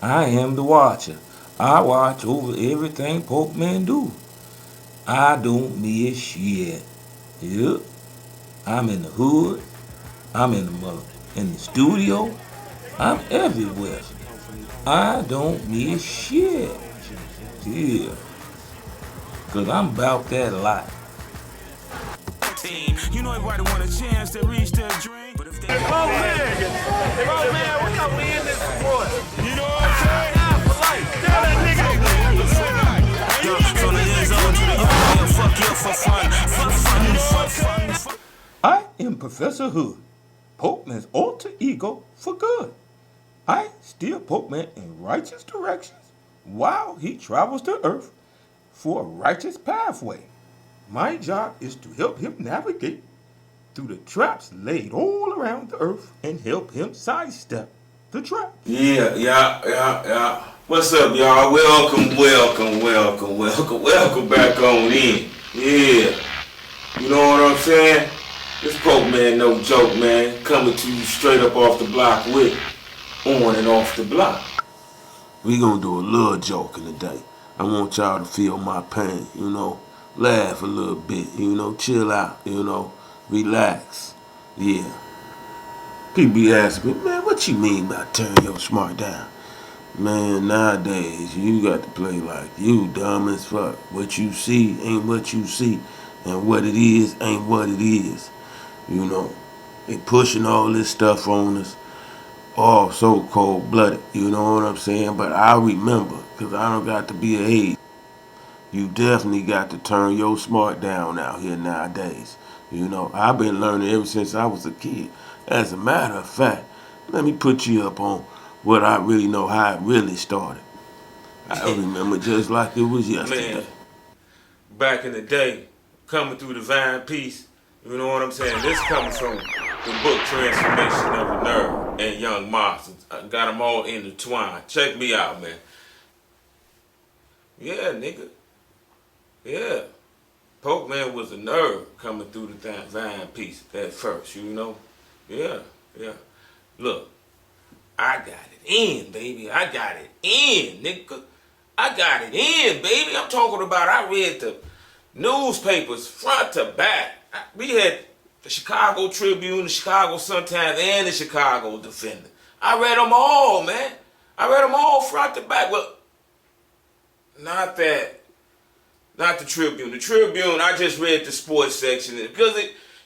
I am the watcher. I watch over everything Pokeman do. I don't miss shit. Yep. I'm in the hood. I'm in the studio. I'm everywhere. I don't miss shit. Yeah. Cause I'm about that life. You know everybody want a chance to reach their dream. But if they Man, we gonna win this sport. you know what I'm saying? For life. Tell that nigga. From the years old to the young, fuck you for fun. Fuck fun. I am Professor Hood, Pokeman's alter ego for good. I steer Pokemon in righteous directions while he travels to Earth for a righteous pathway. My job is to help him navigate through the traps laid all around the Earth and help him sidestep the trap. Yeah. What's up, y'all? Welcome back on in. Yeah. You know what I'm saying? This Pokeman, no joke, man. Coming to you straight up off the block with on and off the block. We gonna do a little joking today. I want y'all to feel my pain, laugh a little bit, chill out, relax. Yeah. People be asking me, man, what you mean by turn your smart down? Man, nowadays, you got to play like you dumb as fuck. What you see ain't what you see, and what it is ain't what it is. They pushing all this stuff on us, all so cold-blooded, you know what I'm saying? But I remember, because I don't got to be an age, you definitely got to turn your smart down out here nowadays. I've been learning ever since I was a kid. As a matter of fact, let me put you up on what I really know, how it really started. I remember just like it was yesterday. Man, back in the day, coming through Divine Peace, you know what I'm saying? This coming from the book Transformation of the Nerve and Young Monsters. I got them all intertwined. Check me out, man. Yeah, nigga. Yeah. Pokeman was a nerve coming through the Divine Peace at first, Yeah. Look, I got it in, baby. I got it in, nigga. I got it in, baby. I'm talking about I read the newspapers front to back. We had the Chicago Tribune, the Chicago Sun-Times, and the Chicago Defender. I read them all, man. I read them all front to back. Well, not the Tribune. The Tribune, I just read the sports section because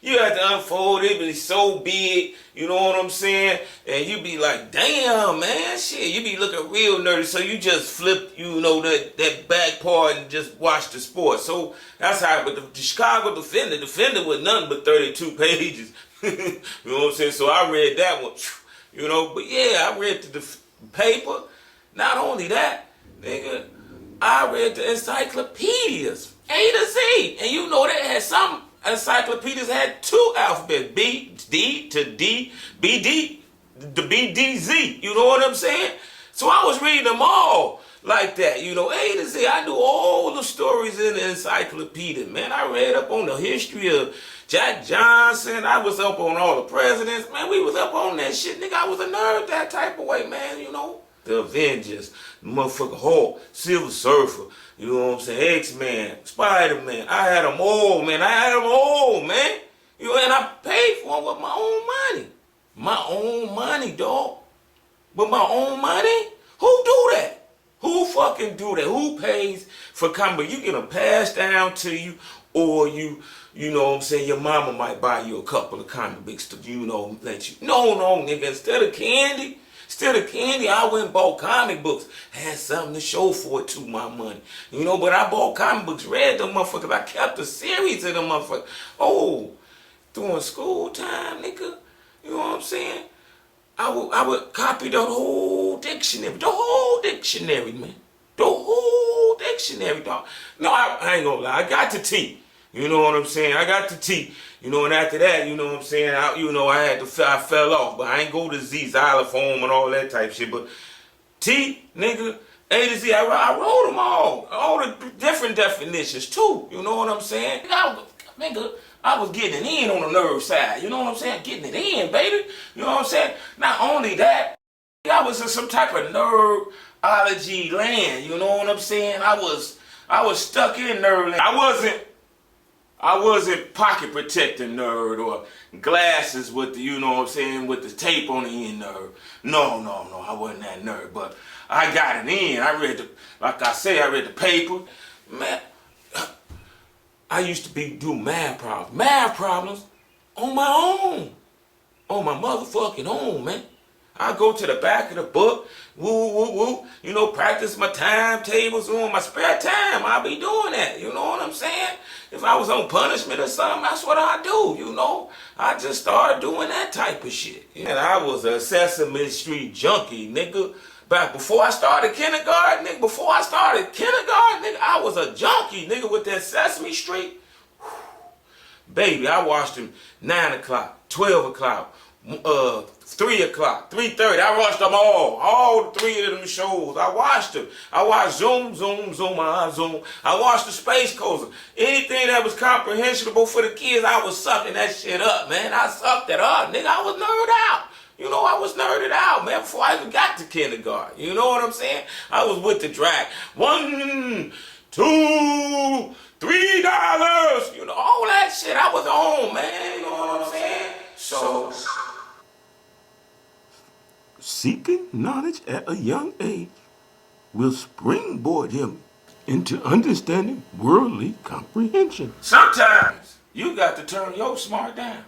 you had to unfold it, but it's so big, you know what I'm saying? And you be like, damn, man, shit, you be looking real nerdy, so you just flip, that back part and just watch the sports. So that's how, but the Chicago Defender was nothing but 32 pages. You know what I'm saying? So I read that one, but yeah, I read the paper. Not only that, nigga, I read the encyclopedias, A to Z, and they had some encyclopedias had two alphabets, B, D to D, B, D, the B, D, Z. You know what I'm saying? So I was reading them all like that, A to Z. I knew all the stories in the encyclopedia, man. I read up on the history of Jack Johnson. I was up on all the presidents. Man, we was up on that shit, nigga. I was a nerd that type of way, man, The Avengers, motherfucker Hulk, Silver Surfer, you know what I'm saying, X-Man, Spider-Man. I had them all, man. And I paid for them with my own money. My own money, dog. With my own money? Who do that? Who fucking do that? Who pays for comic? You get them passed down to you, or you know what I'm saying, your mama might buy you a couple of comic books to, let you. No, nigga, instead of candy, I went and bought comic books. Had something to show for it too, my money. But I bought comic books, read them motherfuckers. I kept a series of them motherfuckers. Oh, during school time, nigga, you know what I'm saying? I would copy the whole dictionary, man. The whole dictionary, dog. No, I ain't gonna lie, I got the T. You know what I'm saying? I got the T. And after that, you know what I'm saying? I fell off, but I ain't go to Z, xylophone, and all that type shit. But T, nigga, A to Z, I wrote them all the different definitions too. You know what I'm saying? I was getting it in on the nerve side. You know what I'm saying? Getting it in, baby. You know what I'm saying? Not only that, I was in some type of nerdology land, you know what I'm saying? I was stuck in nerd land. I wasn't pocket protector nerd or glasses with the, you know what I'm saying, with the tape on the end nerd. No, I wasn't that nerd, but I got it in. I read I read the paper. Man, I used to do math problems on my own. On my motherfucking own, man. I go to the back of the book, you know, practice my timetables on my spare time. I'll be doing that, you know what I'm saying? If I was on punishment or something, that's what I do, you know? I just started doing that type of shit. And I was a Sesame Street junkie, nigga. Back before I started kindergarten, nigga, I was a junkie, nigga, with that Sesame Street. Baby, I watched them 9 o'clock, 12 o'clock, 3 o'clock, 3:30. I watched them all 3 of them shows. I watched them. I watched Zoom, Zoom. I watched the Space Coaster. Anything that was comprehensible for the kids, I was sucking that shit up, man. I sucked it up, nigga. I was nerded out. You know, I was nerded out, man, before I even got to kindergarten. You know what I'm saying? I was with the drag. $1, $2, $3. You know, all that shit I was on, man. You know what I'm saying? So Seeking knowledge at a young age will springboard him into understanding worldly comprehension. sometimes you got to turn your smart down.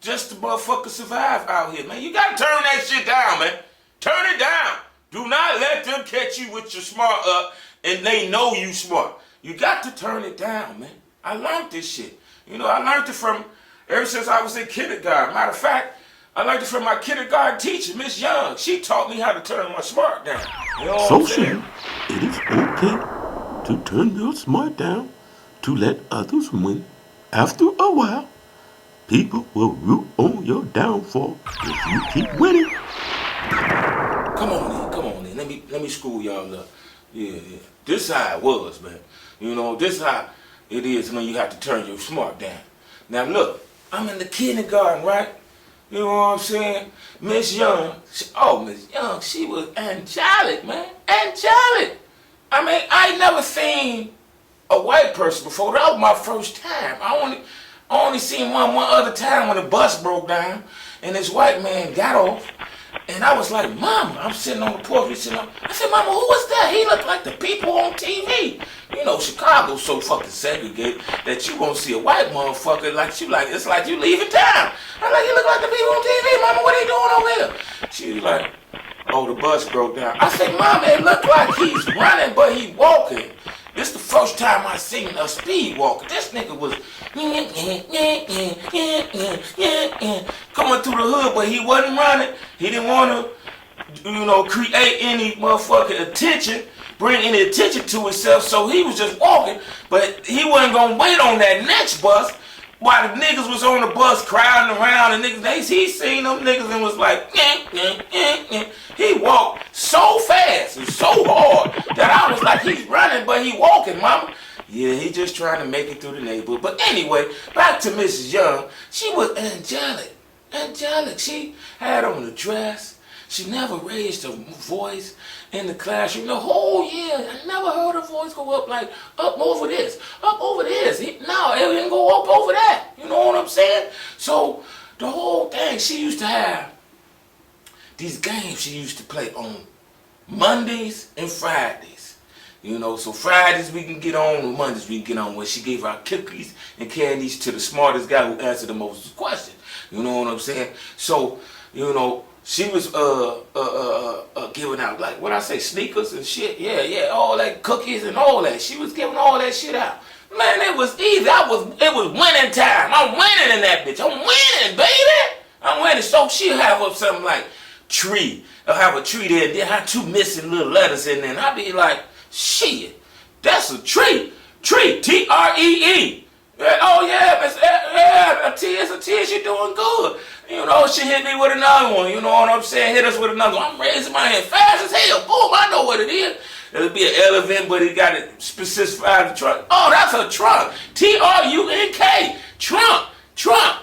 Just to motherfucker survive out here, man. You got to turn that shit down, man. Turn it down. Do not let them catch you with your smart up and they know you smart. You got to turn it down, man. I learned this shit. You know, I learned it from ever since I was in kindergarten. Matter of fact, I learned it from my kindergarten teacher, Miss Young. She taught me how to turn my smart down. You know what I'm saying? It is okay to turn your smart down to let others win. After a while, people will root on your downfall if you keep winning. Come on in. Let me school y'all up. Yeah. This how it was, man. You know, this how it is when you have to turn your smart down. Now look, I'm in the kindergarten, right? You know what I'm saying? Miss Young, she was angelic, man. Angelic. I mean, I ain't never seen a white person before. That was my first time. I only seen one other time when the bus broke down and this white man got off. And I was like, Mama, I'm sitting on the porch. I said, Mama, who was that? He looked like the people on TV. You know, Chicago's so fucking segregated that you won't see a white motherfucker it's like you leaving town. I'm like, he look like the people on TV, Mama, what he doing over here? She was like, oh, the bus broke down. I said, Mama, it looked like he's running, but he walking. This the first time I seen a speed walker. This nigga was coming through the hood, but he wasn't running. He didn't want to, create any motherfucking attention, bring any attention to himself, so he was just walking, but he wasn't gonna wait on that next bus while the niggas was on the bus crowding around and niggas, he seen them niggas and was like, He walked so fast and so hard that I was like, he's running, but he walking, Mama. Yeah, he just trying to make it through the neighborhood. But anyway, back to Mrs. Young. She was angelic. Angelic. She had on a dress. She never raised her voice in the classroom. The whole year, I never heard her voice go up like, up over this, up over this. No, it didn't go up over that. You know what I'm saying? So the whole thing, she used to have these games she used to play on Mondays and Fridays. You know, so Fridays we can get on, and Mondays we can get on, where she gave out cookies and candies to the smartest guy who answered the most questions. You know what I'm saying? So, you know, she was giving out, like, what I say, sneakers and shit. Yeah, all that cookies and all that. She was giving all that shit out. Man, it was easy. It was winning time. I'm winning in that bitch. I'm winning, baby. I'm winning. So she'll have up something like tree. I'll have a tree there, then have 2 missing little letters in there. And I'll be like, shit, that's a tree. Tree, T-R-E-E. Oh yeah, a T is a T, she doing good. You know, she hit me with another one, you know what I'm saying? Hit us with another one. I'm raising my hand fast as hell. Boom, I know what it is. It'll be an elephant, but it got it specified the trunk. Oh, that's a trunk. T-R-U-N-K. Trunk.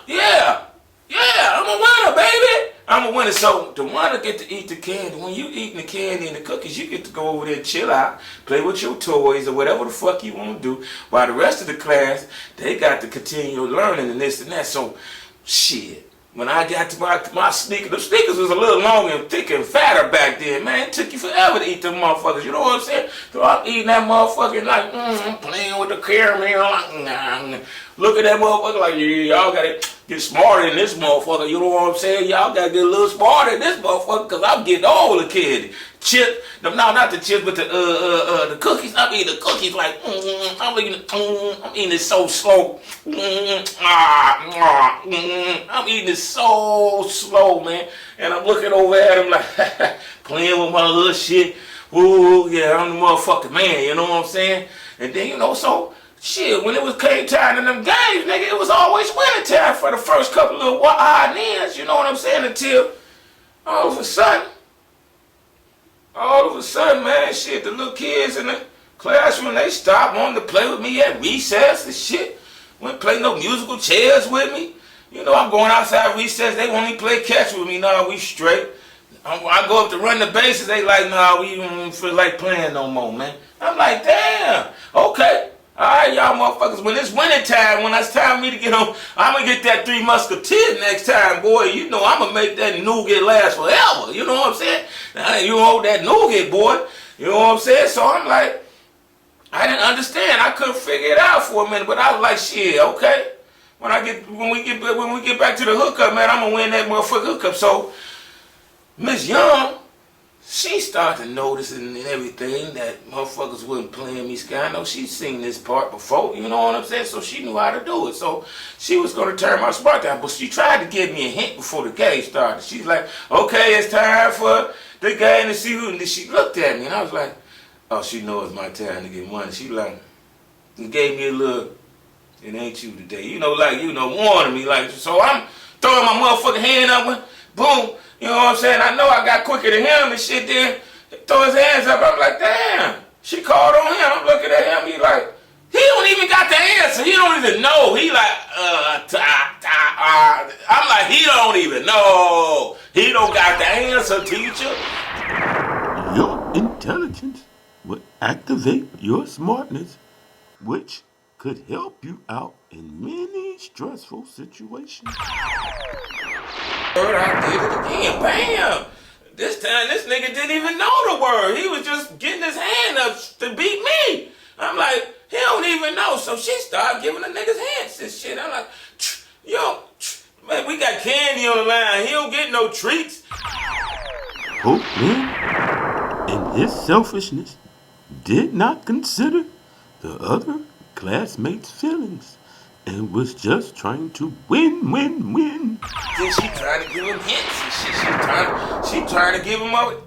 Yeah. Yeah, I'm a winner, baby. I'm a winner. So the one to get to eat the candy, when you eating the candy and the cookies, you get to go over there and chill out, play with your toys or whatever the fuck you want to do. While the rest of the class, they got to continue learning and this and that. So, shit. When I got to my sneakers, the sneakers was a little longer and thicker and fatter back then, man. It took you forever to eat them motherfuckers. You know what I'm saying? So I'm eating that motherfucker like, playing with the caramel, like, look at that motherfucker like, yeah, y'all gotta get smarter than this motherfucker. You know what I'm saying? Y'all gotta get a little smarter than this motherfucker, cause I'm getting all the candy. Chip, no, not the chips, but the cookies. I'm eating the cookies like, I'm eating it so slow. I'm eating it so slow, man. And I'm looking over at him like, playing with my little shit. Ooh, yeah, I'm the motherfucking man, you know what I'm saying? And then, you know, so, shit, when it was came time in them games, nigga, it was always winter time for the first couple of little odd ends, you know what I'm saying? Until all of a sudden, man, shit, the little kids in the classroom, they stopped wanting to play with me at recess and shit. Wouldn't play no musical chairs with me. You know, I'm going outside recess, they won't even play catch with me. Nah, we straight. I go up to run the bases, they like, nah, we don't feel like playing no more, man. I'm like, damn, okay. All right, y'all motherfuckers, when it's winter time, when it's time for me to get home, I'm going to get that Three Musketeers next time, boy. You know, I'm going to make that nougat last forever. You know what I'm saying? You know, that nougat, boy. You know what I'm saying? So I'm like, I didn't understand. I couldn't figure it out for a minute, but I was like, shit, okay. When we get back to the hookup, man, I'm going to win that motherfucking hookup. So, Miss Young, she started noticing and everything that motherfuckers wasn't playing me sky. I know she's seen this part before, you know what I'm saying? So she knew how to do it. So she was going to turn my smart down, but she tried to give me a hint before the game started. She's like, okay, it's time for the game to see who. And then she looked at me and I was like, oh, she knows it's my time to get money. She like, gave me a little, it ain't you today. You know, like, you know, warning me. Like, so I'm throwing my motherfucking hand up and boom. You know what I'm saying? I know I got quicker than him and shit then. Throw his hands up. I'm like, damn. She called on him. I'm looking at him. He like, he don't even got the answer. He don't even know. He like, I'm like, he don't even know. He don't got the answer, teacher. Your intelligence will activate your smartness, which could help you out in many stressful situations. I did it again. Bam! This time, this nigga didn't even know the word. He was just getting his hand up to beat me. I'm like, he don't even know. So she started giving the niggas hints and shit. I'm like, yo, man, we got candy on the line. He don't get no treats. Pokeman, in his selfishness, did not consider the other classmates' feelings and was just trying to win. Then she trying to give him hints and shit. She trying to give him up.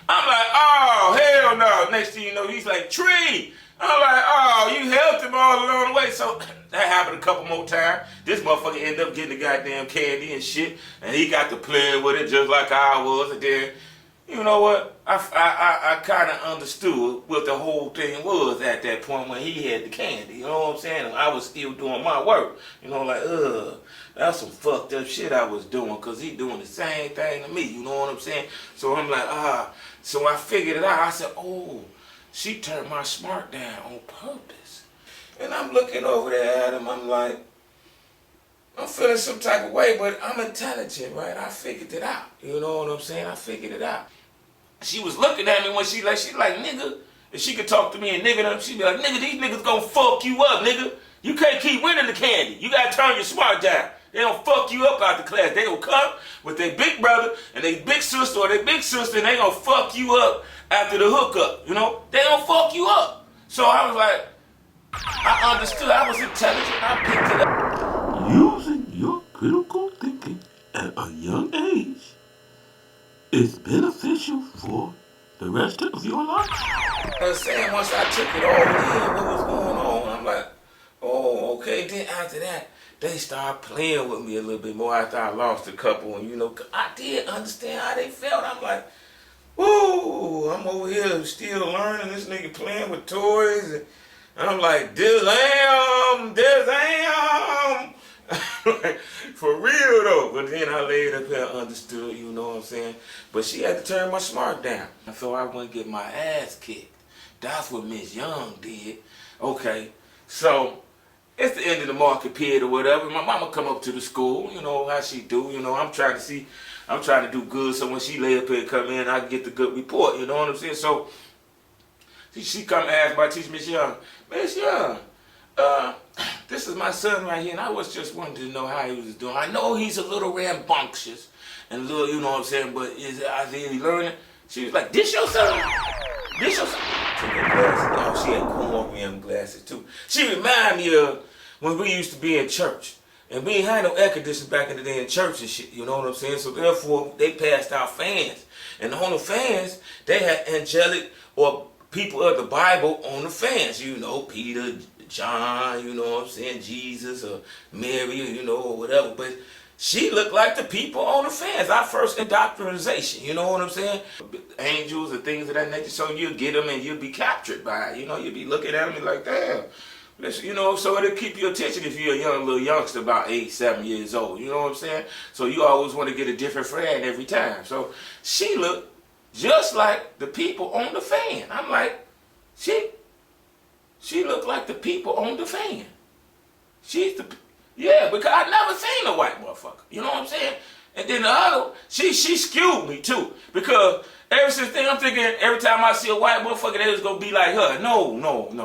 I'm like, oh, hell no. Next thing you know, he's like, tree. I'm like, oh, you helped him all along the way. So that happened a couple more times. This motherfucker ended up getting the goddamn candy and shit. And he got to play with it just like I was. And then, you know what? I kind of understood what the whole thing was at that point when he had the candy. You know what I'm saying? I was still doing my work. You know, like, that's some fucked up shit I was doing because he doing the same thing to me. You know what I'm saying? So I'm like, So I figured it out. I said, oh, she turned my smart down on purpose. And I'm looking over there at him. I'm like, I'm feeling some type of way, but I'm intelligent, right? I figured it out. You know what I'm saying? I figured it out. She was looking at me when she like, nigga, if she could talk to me and nigga them, she'd be like, nigga, these niggas gonna fuck you up, nigga. You can't keep winning the candy. You gotta turn your smart down. They don't fuck you up out the class. They gonna come with their big brother and their big sister or their big sister and they gonna fuck you up after the hookup, you know? They gonna fuck you up. So I was like, I understood. I was intelligent. I picked it up. Using your critical thinking at a young age is beneficial for the rest of your life. I was saying, once I took it all in, what was going on, I'm like, oh, okay. Then after that, they started playing with me a little bit more after I lost a couple. And, you know, I did understand how they felt. I'm like, woo, I'm over here still learning. This nigga playing with toys. And I'm like, damn. For real though. But then I laid up here and understood, you know what I'm saying? But she had to turn my smart down. So I wouldn't get my ass kicked. That's what Miss Young did. Okay, so it's the end of the market period or whatever. My mama come up to the school, you know how she do. You know, I'm trying to do good, so when she lay up here and come in, I can get the good report, you know what I'm saying? So she come ask my teacher, Miss Young, Miss Young, this is my son right here, and I was just wanting to know how he was doing. I know he's a little rambunctious and a little, you know what I'm saying, but is he learning? She was like, this your son? This your son? Took her glasses off. She had corn rim glasses too. She reminded me of when we used to be in church. And we ain't had no air conditioning back in the day in church and shit, you know what I'm saying? So therefore, they passed out fans. And on the fans, they had angelic or people of the Bible on the fans. You know, Peter, John, you know what I'm saying, Jesus or Mary, you know, or whatever. But she looked like the people on the fans. Our first indoctrination, you know what I'm saying? Angels and things of that nature. So you'll get them and you'll be captured by it. You know, you'll be looking at them and like, damn. You know, so it'll keep your attention if you're a young little youngster about 8, 7 years old. You know what I'm saying? So you always want to get a different friend every time. So she looked just like the people on the fan. I'm like, she looked like the people on the fan. Yeah, because I never seen a white motherfucker. You know what I'm saying? And then the other, she skewed me too. Because ever since then, I'm thinking every time I see a white motherfucker, they was going to be like her. No,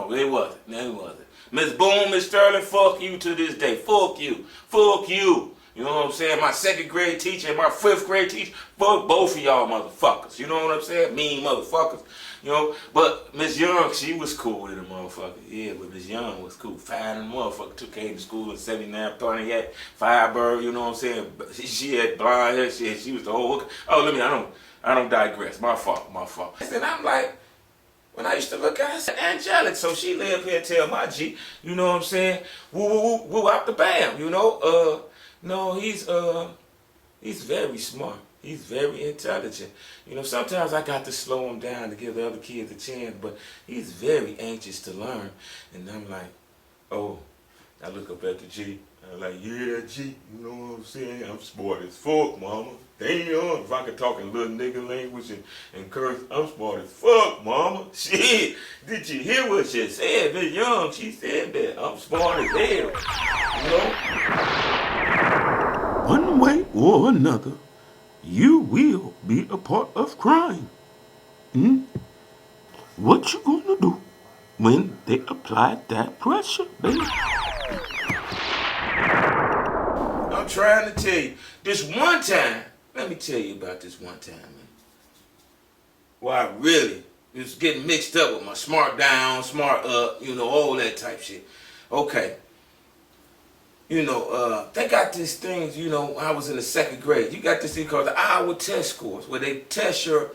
they wasn't. They wasn't. Miss Boone, Miss Sterling, fuck you to this day. Fuck you. Fuck you. You know what I'm saying? My 2nd grade teacher and my 5th grade teacher, fuck both of y'all motherfuckers. You know what I'm saying? Mean motherfuckers. You know? But Miss Young, she was cool with a motherfucker. Yeah, but Miss Young was cool. Fine and motherfucker. Came to school in 79, Pontiac, Firebird, you know what I'm saying? She had blonde hair, she was the whole. Oh, I don't digress. My fault. And I'm like, when I used to look at her, I said, angelic. So she lay up here and tell my G, you know what I'm saying? Woo, woo, woo, woo, out the bam, you know? No, he's very smart. He's very intelligent. You know, sometimes I got to slow him down to give the other kids a chance, but he's very anxious to learn. And I'm like, oh, I look up at the G. I'm like, yeah, G, you know what I'm saying? I'm smart as fuck, mama. Damn, if I could talk in little nigga language and curse, I'm smart as fuck, mama. Shit, did you hear what she said? Miss Young, she said that. I'm smart as hell, you know? One way or another, you will be a part of crime. What you gonna do when they apply that pressure, baby? I'm trying to tell you, this one time, let me tell you about this one time, man. Why I really was getting mixed up with my smart down, smart up, you know, all that type shit. Okay. You know, they got these things, you know, I was in the 2nd grade. You got this thing called the hour test scores, where they test your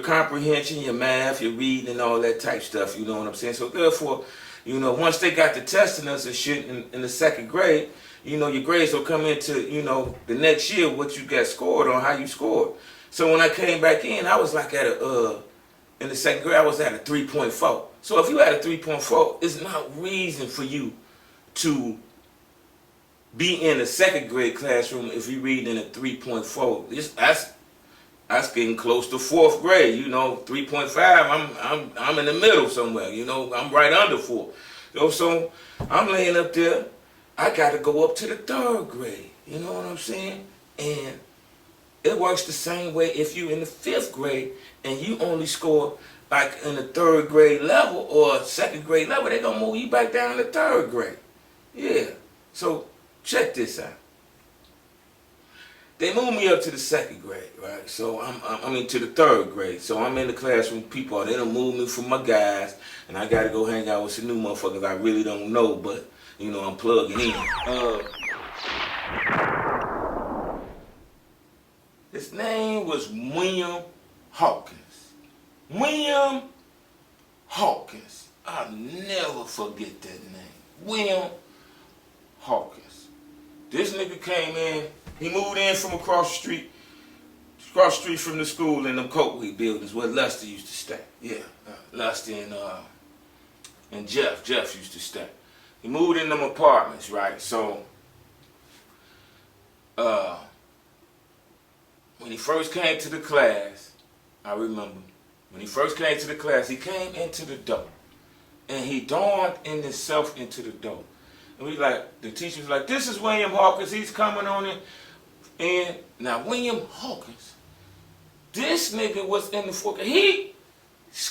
comprehension, your math, your reading, and all that type stuff, you know what I'm saying? So therefore, you know, once they got to testing us and shit in the 2nd grade, you know, your grades will come into, you know, the next year, what you got scored on, how you scored. So when I came back in, I was like in the 2nd grade, I was at a 3.4. So if you had a 3.4, it's not reason for you to be in a 2nd grade classroom if you read in a 3.4. That's getting close to 4th grade, you know, 3.5. I'm in the middle somewhere, you know, I'm right under 4. You know, so I'm laying up there. I got to go up to the 3rd grade. You know what I'm saying? And it works the same way if you in the 5th grade and you only score like in the 3rd grade level or 2nd grade level, they're going to move you back down to 3rd grade. Yeah. So check this out. They moved me up to the 2nd grade, right? So I'm to the 3rd grade. So I'm in the classroom. People, they done moved me from my guys, and I got to go hang out with some new motherfuckers I really don't know, but you know, I'm plugging in. His name was William Hawkins. William Hawkins. I'll never forget that name. William Hawkins. This nigga came in, he moved in from across the street from the school in them Coakley buildings where Lester used to stay. Yeah, Lester and Jeff used to stay. He moved in them apartments, right? So when he first came to the class, I remember, when he first came to the class, he came into the door. And he dawned in himself into the door. And we like, the teacher was like, this is William Hawkins, he's coming on in. And now William Hawkins, this nigga was in the fourth grade. He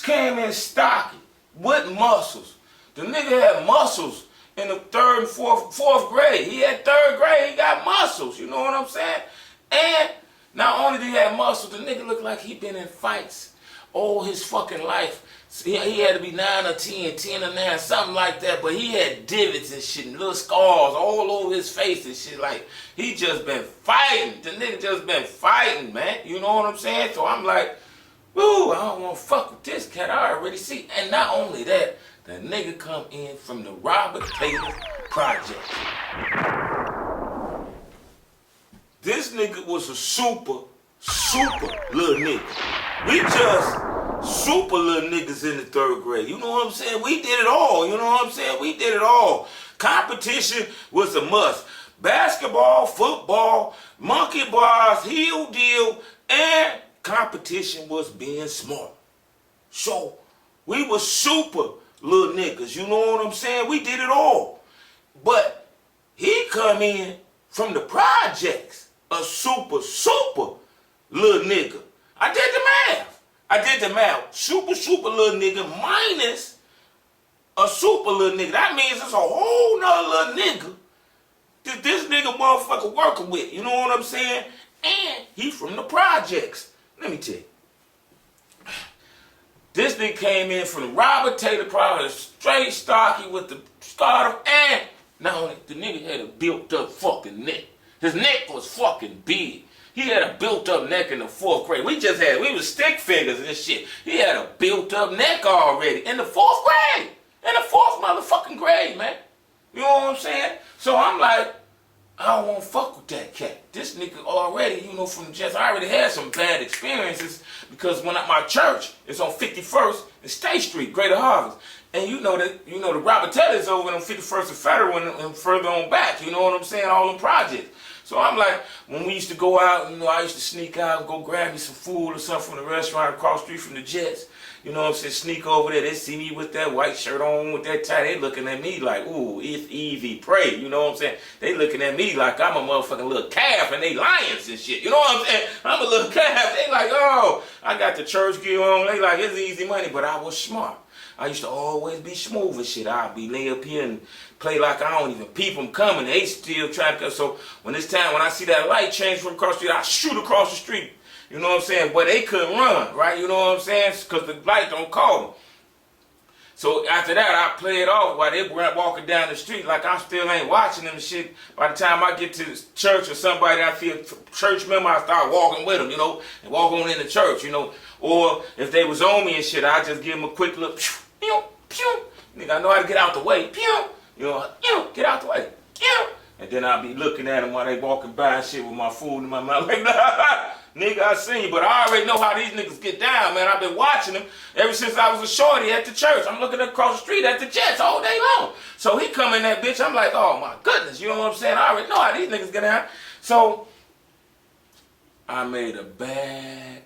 came in stocky, with muscles. The nigga had muscles in the third and fourth grade. He had third grade, he got muscles, you know what I'm saying? And not only did he have muscles, the nigga looked like he been in fights all his fucking life. He had to be 9 or 10, 10 or 9, something like that, but he had divots and shit and little scars all over his face and shit. Like, he just been fighting. The nigga just been fighting, man. You know what I'm saying? So I'm like, woo, I don't want to fuck with this cat. I already see. And not only that, the nigga come in from the Robert Taylor Project. This nigga was a super little nigga. We just super little niggas in the third grade. You know what I'm saying? We did it all. You know what I'm saying? We did it all. Competition was a must. Basketball, football, monkey bars, heel deal, and competition was being smart. So we were super little niggas. You know what I'm saying? We did it all. But he come in from the projects, a super little nigga. I did the math. Super little nigga minus a super little nigga. That means it's a whole nother little nigga that this nigga motherfucker working with. You know what I'm saying? And he from the projects. Let me tell you. This nigga came in from the Robert Taylor Project, straight stocky with the starter, and not only the nigga had a built up fucking neck. His neck was fucking big. He had a built-up neck in the fourth grade. We was stick figures and shit. He had a built-up neck already in the fourth grade. In the fourth motherfucking grade, man. You know what I'm saying? So I'm like, I don't want to fuck with that cat. This nigga already, you know, from the Jets, I already had some bad experiences because when my church is on 51st and State Street, Greater Harvest. And you know the Robert Taylor's over on 51st and Federal and further on back. You know what I'm saying? All them projects. So I'm like, when we used to go out, you know, I used to sneak out and go grab me some food or something from the restaurant across the street from the Jets. You know what I'm saying? Sneak over there. They see me with that white shirt on, with that tie. They looking at me like, ooh, it's easy prey. You know what I'm saying? They looking at me like I'm a motherfucking little calf and they lions and shit. You know what I'm saying? I'm a little calf. They like, oh, I got the church gear on. They like, it's easy money, but I was smart. I used to always be smooth and shit. I'd be lay up here and play like I don't even peep them coming. They still trying to come. So when it's time, when I see that light change from across the street, I shoot across the street. You know what I'm saying? But they couldn't run, right? You know what I'm saying? Because the light don't call them. So after that, I play it off while they walking down the street like I still ain't watching them and shit. By the time I get to the church or somebody, I see a church member, I start walking with them, you know, and walk on in the church, you know. Or if they was on me and shit, I just give them a quick look, pew, pew. Nigga, I know how to get out the way, pew. You know, get out the way, pew. And then I'll be looking at them while they walking by and shit with my food in my mouth. Like, nigga, I seen you, but I already know how these niggas get down, man. I've been watching them ever since I was a shorty at the church. I'm looking across the street at the Jets all day long. So he come in that bitch, I'm like, oh my goodness, you know what I'm saying? I already know how these niggas get down. So I made a bad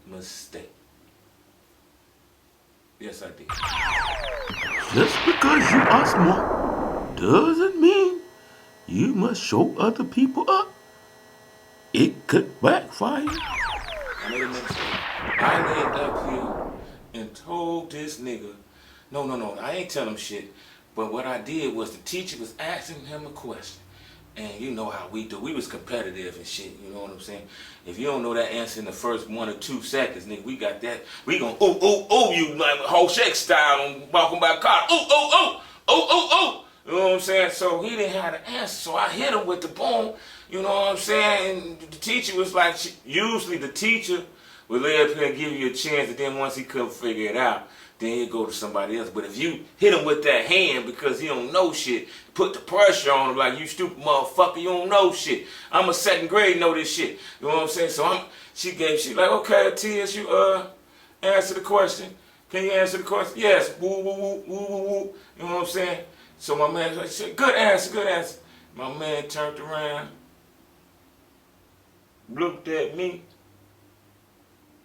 mistake. Yes, I did. Just because you are smart doesn't mean you must show other people up. It could backfire. I made a mistake. I laid up here and told this nigga, no, I ain't tell him shit. But what I did was the teacher was asking him a question. And you know how we do. We was competitive and shit, you know what I'm saying? If you don't know that answer in the first 1 or 2 seconds, nigga, we got that. We gon' ooh, you like whole shake style on walking by the car. Ooh. You know what I'm saying? So he didn't have the answer. So I hit him with the boom, you know what I'm saying? And the teacher was like, usually the teacher would lay up here and give you a chance, and then once he couldn't figure it out, then he'd go to somebody else. But if you hit him with that hand because he don't know shit, put the pressure on him like, you stupid motherfucker, you don't know shit. I'm a 2nd grade, know this shit. You know what I'm saying? So she like, okay, T.S., you answer the question. Can you answer the question? Yes. Woo. You know what I'm saying? So my man said, good answer. My man turned around looked at me,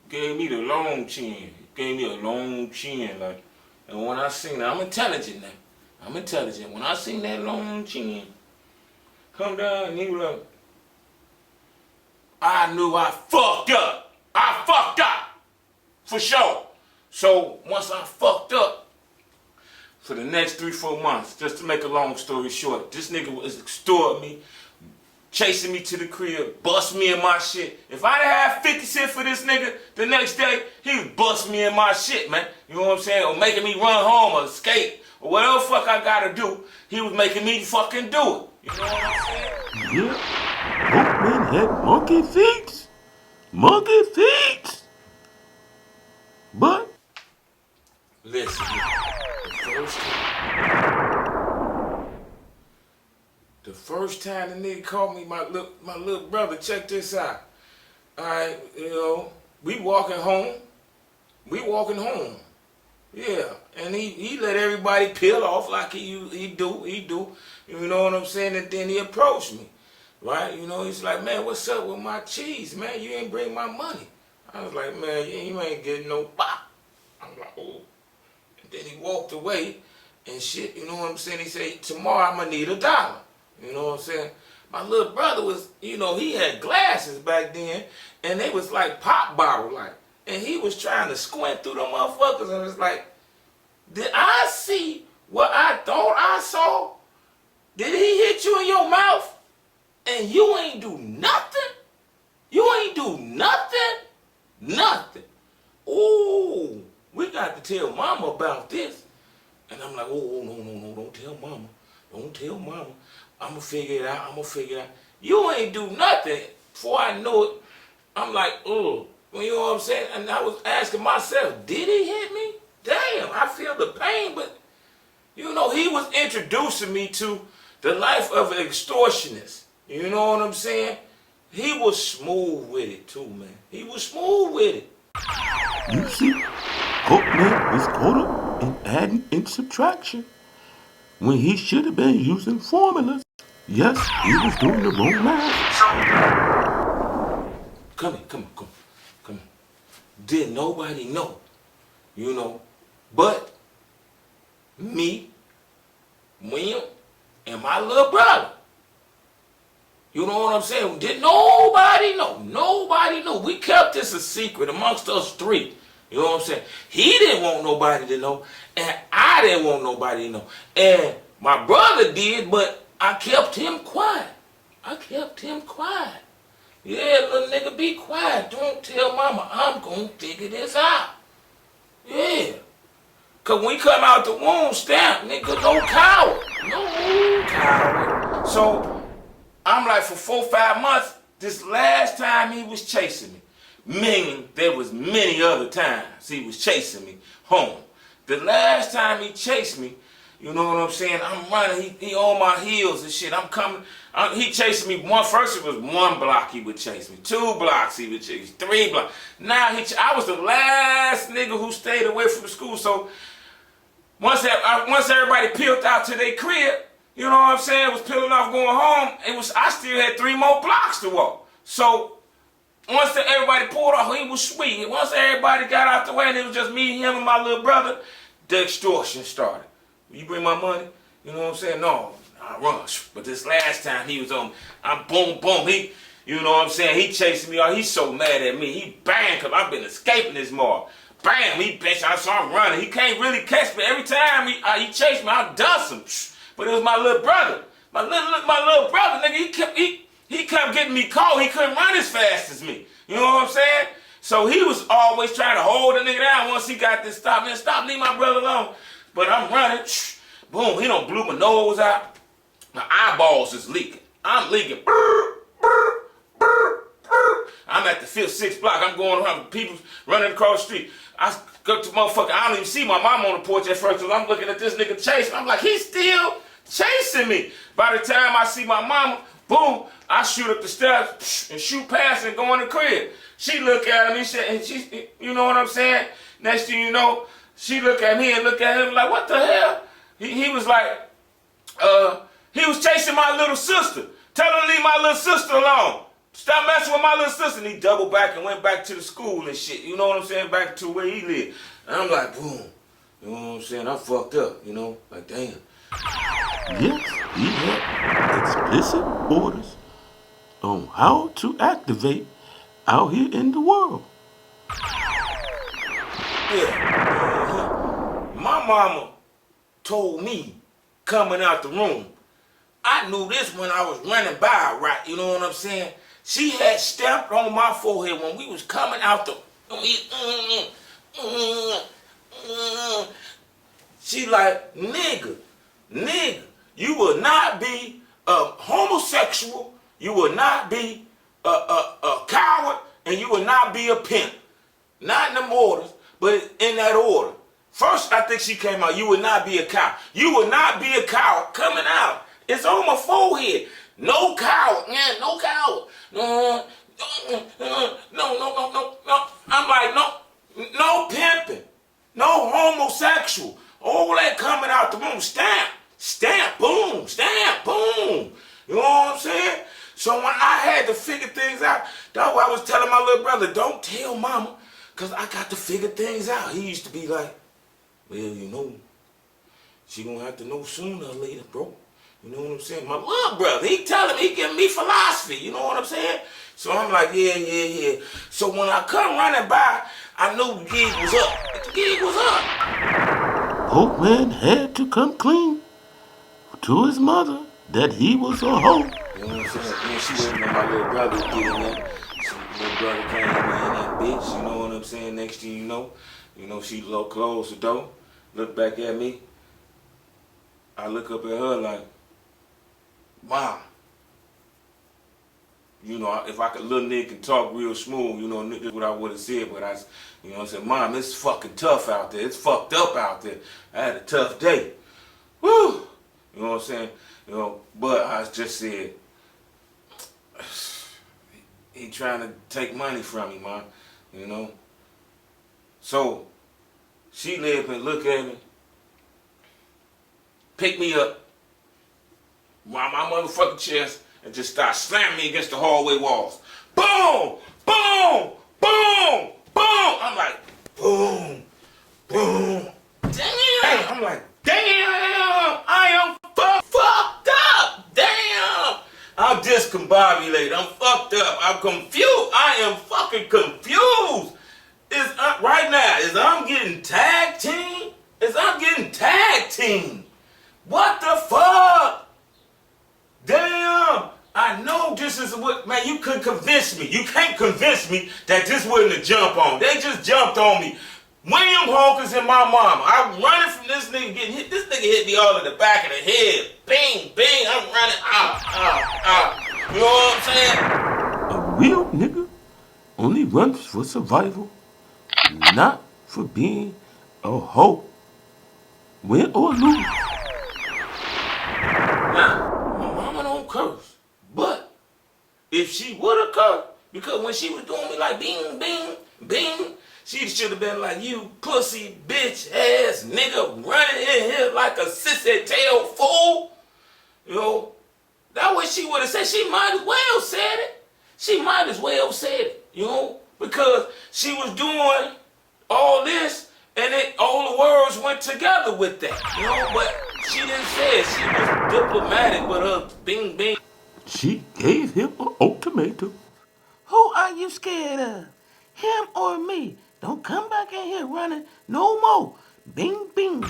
gave me the long chin. Gave me a long chin, like, and when I seen that, I'm intelligent now. I'm intelligent. When I seen that long chin come down, and he was like, I knew I fucked up. I fucked up. For sure. So once I fucked up, for the next 3-4 months, just to make a long story short, this nigga was extorting me, chasing me to the crib, bust me in my shit. If I didn't have 50 cents for this nigga the next day, he would bust me in my shit, man. You know what I'm saying? Or making me run home or escape or whatever the fuck I gotta do, he was making me fucking do it. You know what I'm saying? Yeah. Pokeman had monkey feet. Monkey feet. But listen, the first time the nigga called me, my little brother, check this out. Alright, you know, we walking home. Yeah, and he let everybody peel off like he do. You know what I'm saying? And then he approached me, right? You know, he's like, man, what's up with my cheese, man? You ain't bring my money. I was like, man, you ain't getting no pop. I'm like, oh. And then he walked away and shit, you know what I'm saying? He said, tomorrow I'm gonna need $1. You know what I'm saying? My little brother was, you know, he had glasses back then, and they was like pop bottle like. And he was trying to squint through them motherfuckers, and it's like, did I see what I thought I saw? Did he hit you in your mouth? And you ain't do nothing? You ain't do nothing? Nothing. Ooh, we got to tell mama about this. And I'm like, oh, no, don't tell mama. Don't tell mama. I'm going to figure it out. You ain't do nothing. Before I know it, I'm like, oh, you know what I'm saying? And I was asking myself, did he hit me? Damn, I feel the pain, but, you know, he was introducing me to the life of an extortionist. You know what I'm saying? He was smooth with it too, man. He was smooth with it. you see, Pokeman was caught up in adding and subtraction when he should have been using formulas. Yes, he was doing the wrong math. Come on. Didn't nobody know, you know, but me, William, and my little brother. You know what I'm saying? Didn't nobody know. Nobody knew. We kept this a secret amongst us three. You know what I'm saying? He didn't want nobody to know, and I didn't want nobody to know. And my brother did, but I kept him quiet. Yeah, little nigga, be quiet. Don't tell mama. I'm gonna figure this out. Yeah. Cause when we come out the womb, stamp, nigga, no coward. No coward. So, I'm like, for 4-5 months, this last time he was chasing me. Meaning, there was many other times he was chasing me home. The last time he chased me, you know what I'm saying? I'm running, he on my heels and shit. I'm coming, he chasing me. First it was 1 block he would chase me. 2 blocks he would chase me. 3 blocks. Now I was the last nigga who stayed away from the school. So once everybody peeled out to their crib, you know what I'm saying, was peeling off going home, I still had 3 more blocks to walk. So once everybody pulled off, he was sweet. Once everybody got out the way and it was just me, him, and my little brother, the extortion started. You bring my money? You know what I'm saying? No, I run. But this last time he was on, I'm boom. He, you know what I'm saying? He chasing me out. He's so mad at me. He bang, because I've been escaping this mall. Bam, he bitch, I saw him running. He can't really catch me. Every time he chased me, I dust him. But it was my little brother. My little brother, nigga, he kept getting me caught. He couldn't run as fast as me. You know what I'm saying? So he was always trying to hold the nigga down once he got this stop. Man, stop, leave my brother alone. But I'm running, boom, he done blew my nose out. My eyeballs is leaking. I'm leaking. I'm at the 5th, 6th block. I'm going around, people running across the street. I go to motherfucker, I don't even see my mom on the porch at first because I'm looking at this nigga chasing. I'm like, he's still chasing me. By the time I see my mama, boom, I shoot up the steps and shoot past and go in the crib. She look at him and she, you know what I'm saying? Next thing you know, she look at me and look at him like, what the hell? He was like, he was chasing my little sister. Tell her to leave my little sister alone. Stop messing with my little sister. And he doubled back and went back to the school and shit. You know what I'm saying? Back to where he lived. And I'm like, boom. You know what I'm saying? I fucked up, you know? Like, damn. Yes, he had explicit orders on how to activate out here in the world. Yeah. My mama told me coming out the room. I knew this when I was running by, right? You know what I'm saying? She had stamped on my forehead when we was coming out the... She like, nigga, you will not be a homosexual, you will not be a coward, and you will not be a pimp. Not in them orders, but in that order. First, I think she came out, you will not be a coward. You will not be a coward coming out. It's on my forehead. No coward, man, no coward. No. I'm like, no pimping, no homosexual. All that coming out the room, stamp, boom. You know what I'm saying? So when I had to figure things out, that's why I was telling my little brother, don't tell mama, because I got to figure things out. He used to be like, well, you know, she gonna have to know sooner or later, bro. You know what I'm saying? My little brother, he giving me philosophy, you know what I'm saying? So I'm like, yeah. So when I come running by, I knew the gig was up. The gig was up. Pokeman had to come clean to his mother that he was a hoe. You know what I'm saying? Then she waiting on my little brother to get in there. Little brother came in that bitch, you know what I'm saying? Next thing you know, she closed the door, look back at me. I look up at her like, Mom. You know, if I could, little nigga can talk real smooth, you know, this is what I would have said, but you know what I'm saying, Mom, it's fucking tough out there. It's fucked up out there. I had a tough day. Woo! You know what I'm saying? You know, but I just said, he trying to take money from me, Mom. You know? So, she lay up and look at me, pick me up, my motherfucking chest, and just start slamming me against the hallway walls. Boom! Boom! Boom! Boom! I'm like, boom! Boom! Damn! I'm like, damn! I am fucked up! Damn! I'm discombobulated. I'm fucked up. I'm confused. I am fucking confused. Right now, I'm getting tag team? What the fuck? Damn! I know this is what, man, you couldn't convince me. You can't convince me that this wasn't a jump on. They just jumped on me. William Hawkins and my mama. I'm running from this nigga getting hit. This nigga hit me all in the back of the head. Bing, bing, I'm running. You know what I'm saying? A real nigga only runs for survival, not for being a hoe. Win or lose. Now, my mama don't curse, but if she would have cursed, because when she was doing me like bing, bing, bing, she should have been like, you pussy bitch ass nigga running in here like a sissy tail fool. You know, that's what she would have said. She might as well said it. You know, because she was doing all this and all the words went together with that. You know, but she didn't say it. She was diplomatic with her bing bing. She gave him an ultimatum. Who are you scared of? Him or me? Don't come back in here running no more. Bing, bing. The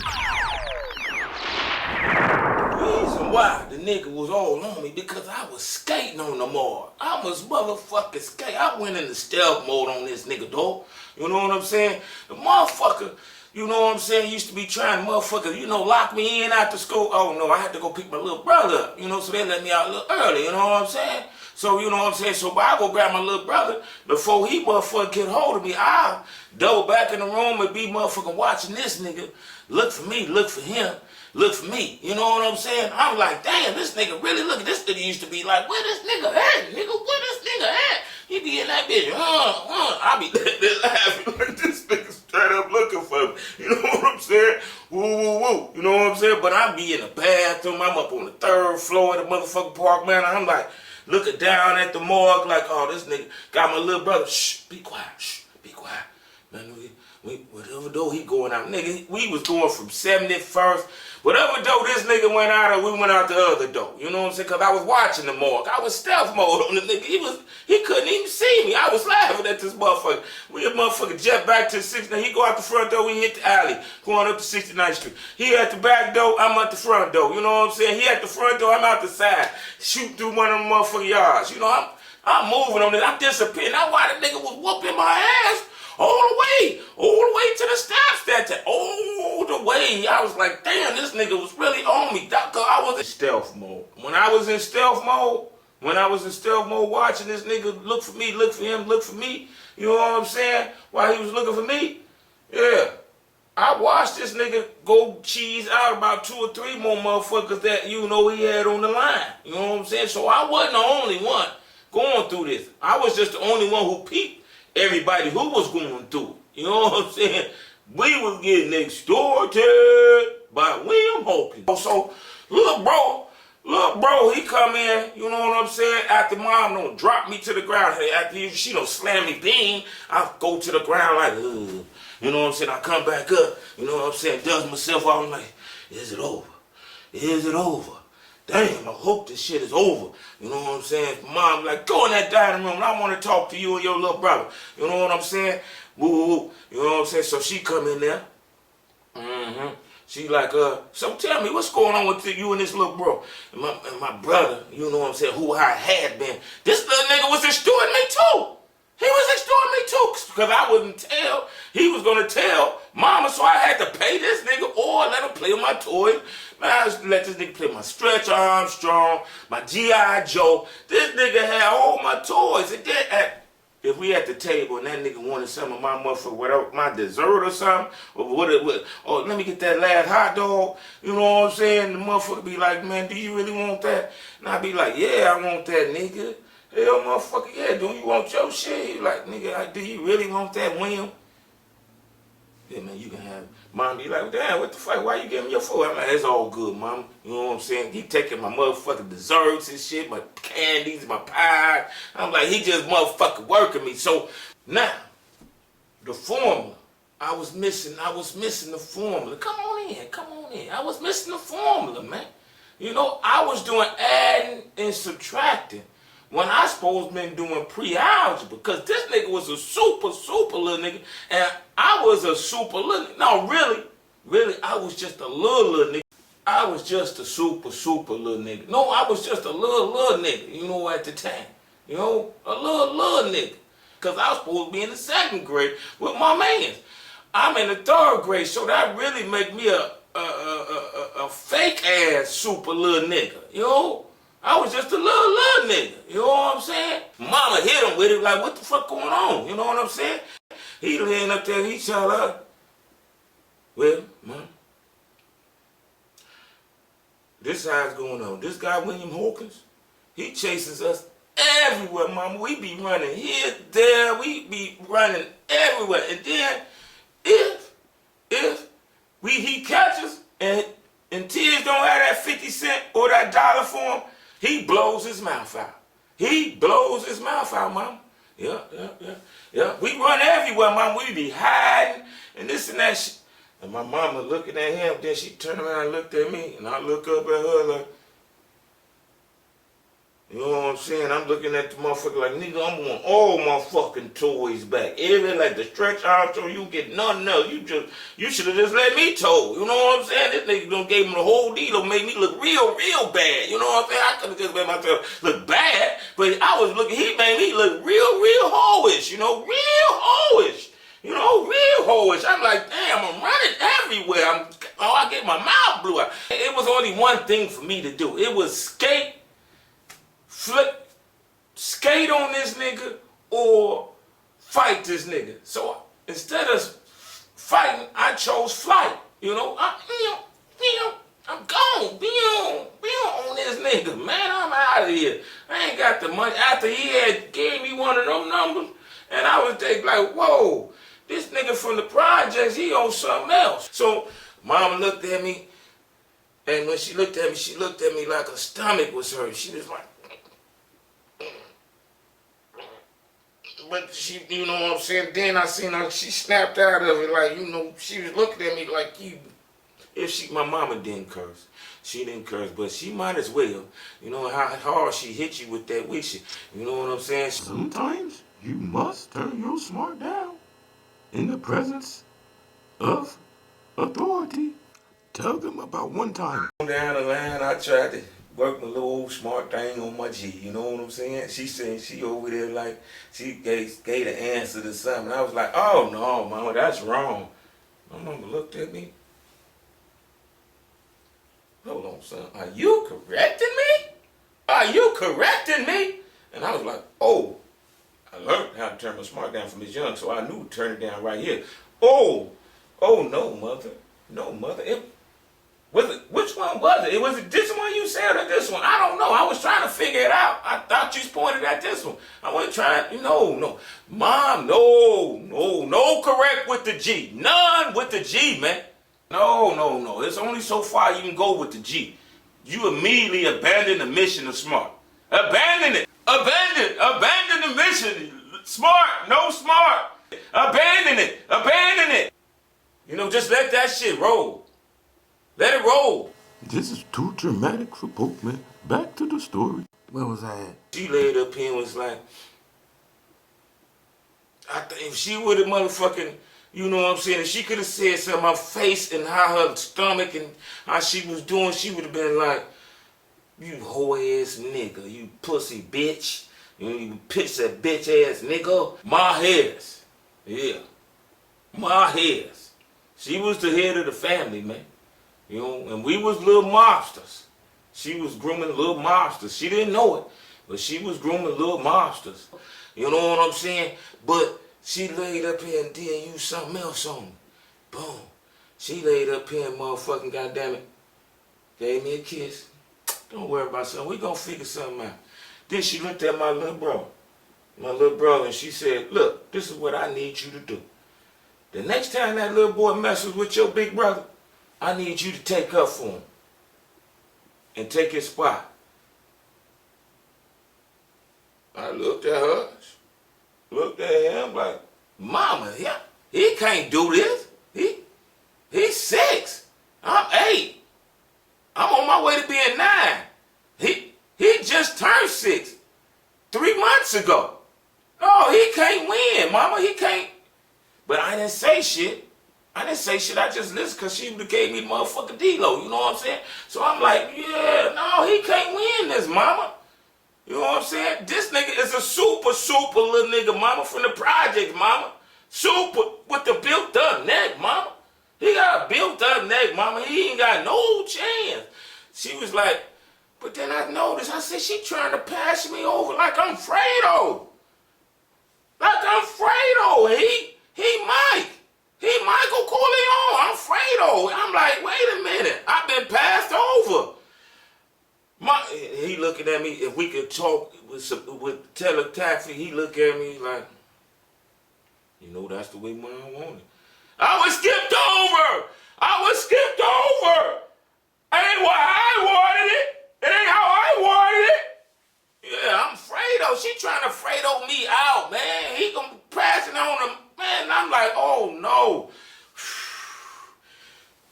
reason why the nigga was all on me because I was skating on the mall. I was motherfucking skating. I went into stealth mode on this nigga, dog. You know what I'm saying? The motherfucker, you know what I'm saying, used to be trying to motherfucker, you know, lock me in after school. Oh no, I had to go pick my little brother up, you know, so they let me out a little early, you know what I'm saying? So, you know what I'm saying? So, I go grab my little brother. Before he motherfucker get hold of me, I'll double back in the room and be motherfucking watching this nigga. Look for me, look for him, look for me. You know what I'm saying? I'm like, damn, this nigga really, look at this nigga used to be like, where this nigga at, nigga? Where this nigga at? He be in that bitch, I be laughing like this nigga straight up looking for me. You know what I'm saying? Woo, woo, woo. You know what I'm saying? But I be in the bathroom. I'm up on the 3rd floor of the motherfucking park, man. I'm like, looking down at the morgue like, oh, this nigga got my little brother. Shh, be quiet. Shh, be quiet. Man, whatever door he going out. Nigga, we was going from 71st. Whatever door this nigga went out of, we went out the other door. You know what I'm saying? Because I was watching the morgue. I was stealth mode on the nigga. He couldn't even see me. I was laughing at this motherfucker. We a motherfucker jet back to the 69th. He go out the front door, we hit the alley, going up to 69th Street. He at the back door, I'm at the front door. You know what I'm saying? He at the front door, I'm out the side. Shoot through one of them motherfucking yards. You know, I'm moving on this. I'm disappearing. That's why the nigga was whooping my ass. All the way to the steps that time. All the way. I was like, damn, this nigga was really on me. Cause I was in stealth mode. When I was in stealth mode watching this nigga look for me, look for him, look for me, you know what I'm saying? While he was looking for me, yeah. I watched this nigga go cheese out about 2 or 3 more motherfuckers that, you know, he had on the line. You know what I'm saying? So I wasn't the only one going through this. I was just the only one who peeped everybody who was going through it. You know what I'm saying? We was getting extorted by William Hawkins. So, little bro, he come in, you know what I'm saying? After mom don't drop me to the ground, after she don't slam me, bing, I go to the ground like, ugh. You know what I'm saying? I come back up, you know what I'm saying? Dust myself out, I'm like, is it over? Is it over? Damn, I hope this shit is over. You know what I'm saying? Mom like, go in that dining room and I want to talk to you and your little brother. You know what I'm saying? Woo, woo, woo. You know what I'm saying? So she come in there. She like, so tell me, what's going on with you and this little bro? And my brother, you know what I'm saying, who I had been. This little nigga was extorting me too. He was extorting me too, because I wouldn't tell. He was going to tell mama, so I had to pay this nigga or let him play with my toys. Man, I just let this nigga play my Stretch Armstrong, my G.I. Joe. This nigga had all my toys. And then, if we at the table and that nigga wanted some of my motherfucker, whatever, my dessert or something, or or let me get that last hot dog, you know what I'm saying? The motherfucker be like, man, do you really want that? And I be like, yeah, I want that, nigga. Hell, motherfucker, yeah, do you want your shit? He like, nigga, do you really want that, William? Yeah, man, you can have it. Mom be like, damn, what the fuck? Why you giving me your food? I'm like, it's all good, mom. You know what I'm saying? He taking my motherfucking desserts and shit, my candies, my pie. I'm like, he just motherfucking working me. So now, the formula. I was missing the formula. Come on in. I was missing the formula, man. You know, I was doing adding and subtracting when I supposed to been doing pre-algebra, because this nigga was a super little nigga, and I was a super little nigga. No, really, I was just a little nigga. I was just a super little nigga. No, I was just a little nigga, you know, at the time. You know, a little nigga. Because I was supposed to be in the 2nd grade with my mans. I'm in the 3rd grade, so that really make me a fake-ass super little nigga, you know? I was just a little nigga, you know what I'm saying? Mama hit him with it, like, what the fuck going on? You know what I'm saying? He laying up there, he tell her, well, mom, this is how it's going on. This guy, William Hawkins, he chases us everywhere, mama. We be running here, there, we be running everywhere. And then, if he catches and Tiz don't have that 50 cent or that dollar for him, he blows his mouth out. He blows his mouth out, mama. Yeah. We run everywhere, mama. We be hiding and this and that shit. And my mama looking at him, then she turned around and looked at me, and I look up at her like, you know what I'm saying? I'm looking at the motherfucker like, nigga, I'm want all my fucking toys back. Even like the Stretch Armstrong, you get nothing else. You should have just let me tow. You know what I'm saying? This nigga done gave me the whole deal, made me look real bad. You know what I'm saying? I could have just made myself look bad, but I was looking, he made me look real hoish, you know, real hoish. You know, real hoish. I'm like, damn, I'm running everywhere. I get my mouth blew out. It was only one thing for me to do. It was skate on this nigga or fight this nigga. So instead of fighting, I chose flight. You know, I'm gone. Be on this nigga, man. I'm out of here. I ain't got the money. After he had gave me one of them numbers, and I was thinking like, whoa, this nigga from the projects, he on something else. So mama looked at me, and when she looked at me like her stomach was hurt. She was like, but she, you know what I'm saying? Then I seen her, she snapped out of it, like, you know, she was looking at me like, my mama didn't curse. She didn't curse, but she might as well. You know how hard she hit you with that wish. You know what I'm saying? Sometimes you must turn your smart down in the presence of authority. Tell them about one time. Down the line, I tried to work my little old smart thing on my G. You know what I'm saying? She said she over there like she gave the answer to something. I was like, oh no, mama, that's wrong. My mama looked at me. Hold on, son. Are you correcting me? Are you correcting me? And I was like, oh, I learned how to turn my smart down from this young, so I knew to turn it down right here. Oh, no, mother. No, mother. Which one was it? Was it this one you said or this one? I don't know. I was trying to figure it out. I thought you pointed at this one. I wasn't trying, no. Mom, no correct with the G. None with the G, man. No. It's only so far you can go with the G. You immediately abandon the mission of smart. Abandon it. Abandon the mission. Smart, no smart. Abandon it. You know, just let that shit roll. Let it roll. This is too dramatic for Pokeman. Back to the story. Where was I at? She laid up here and was like, I think if she would have motherfucking, you know what I'm saying, if she could have said something, her face and how her stomach and how she was doing, she would have been like, you hoe ass nigga, you pussy bitch, you pitch that bitch ass nigga. My hairs. Yeah. My hairs. She was the head of the family, man. You know, and we was little mobsters. She was grooming little mobsters. She didn't know it, but she was grooming little mobsters. You know what I'm saying? But she laid up here and did use something else on me. Boom. She laid up here and motherfucking goddammit gave me a kiss. Don't worry about something. We gonna figure something out. Then she looked at my little brother, and she said, look, this is what I need you to do. The next time that little boy messes with your big brother, I need you to take up for him and take his spot. I looked at her, looked at him like, mama, he can't do this. He's 6. I'm 8. I'm on my way to being 9. He just turned 6 3 months ago. Oh, he can't win, mama. He can't. But I didn't say shit. I just listened because she would have gave me the motherfucking D-Lo. You know what I'm saying? So I'm like, yeah, no, he can't win this, mama. You know what I'm saying? This nigga is a super little nigga, mama, from the projects, mama. Super with the built up neck, mama. He got a built up neck, mama. He ain't got no chance. She was like, but then I noticed, I said, she trying to pass me over like I'm Fredo. Like I'm Fredo. He Mike. He Michael Corleone. I'm Fredo. I'm like, wait a minute. I've been passed over. He looking at me, if we could talk with telepathy, he look at me like, you know, that's the way Mom wanted. I was skipped over. Ain't what I wanted it. It ain't how I wanted it. Yeah, I'm Fredo. She trying to Fredo me out, man. He gonna pass it on him. Man, and I'm like, oh no.